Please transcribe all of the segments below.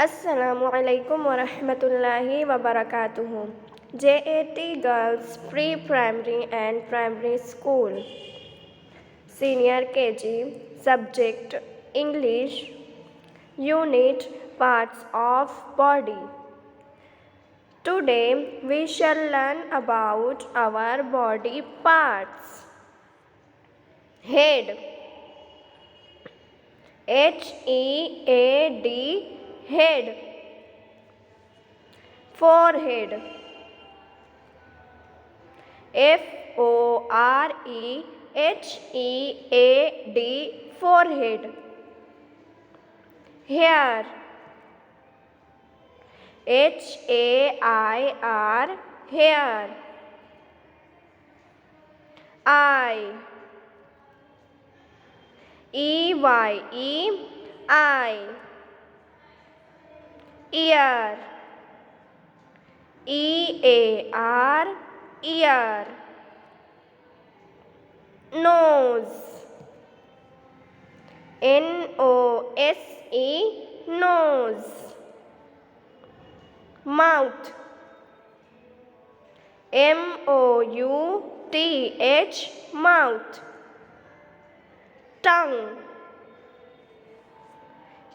Assalamu alaikum wa rahmatullahi wa barakatuhu. J.A.T Girls Pre-Primary and Primary School. Senior KG. Subject English. Unit Parts of Body. Today we shall learn about our body parts. Head. H-E-A-D. Head. Forehead. F-O-R-E-H-E-A-D. Forehead. Hair. H-A-I-R. Hair. Eye. E-Y-E. Eye. Ear. E-A-R. Ear. Nose. N-O-S-E. Nose. Mouth. M-O-U-T-H. Mouth. Tongue.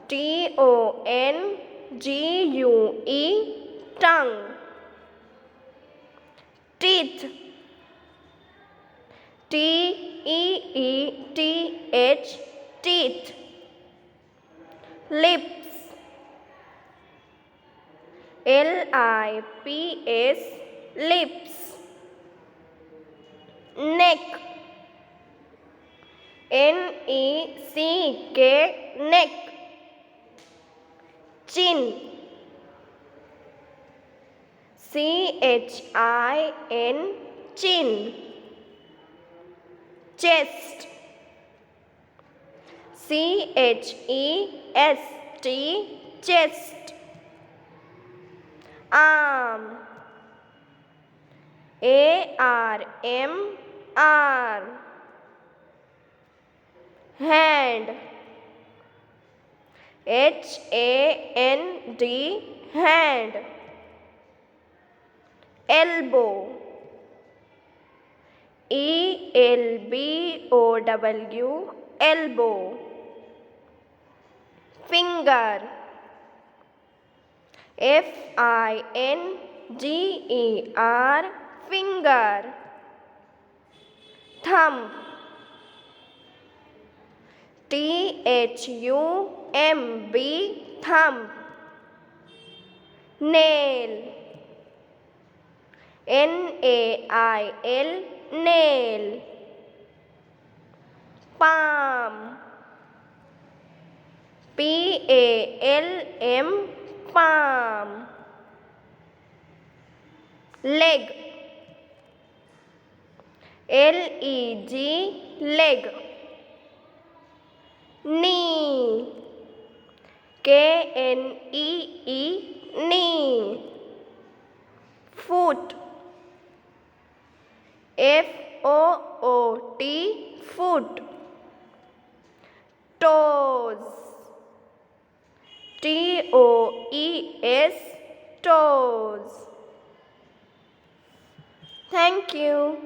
T-O-N-G-U-E. Tongue. Teeth. T-E-E-T-H. Teeth. Lips. L-I-P-S. Lips. Neck. N-E-C-K. Neck. Chin. C-H-I-N. Chin. Chest. C-H-E-S-T. Chest. Arm. A-R-M. Arm. Hand. H-A-N-D. Hand. Elbow. E-L-B-O-W. Elbow. Finger. F-I-N-G-E-R. Finger. Thumb. T-H-U-M-B. Thumb. Nail. N-A-I-L. Nail. Palm. P-A-L-M. Palm. Leg. L-E-G. Leg. Knee. K-N-E-E. Knee. Foot. F-O-O-T. Foot. Toes. T-O-E-S. Toes. Thank you.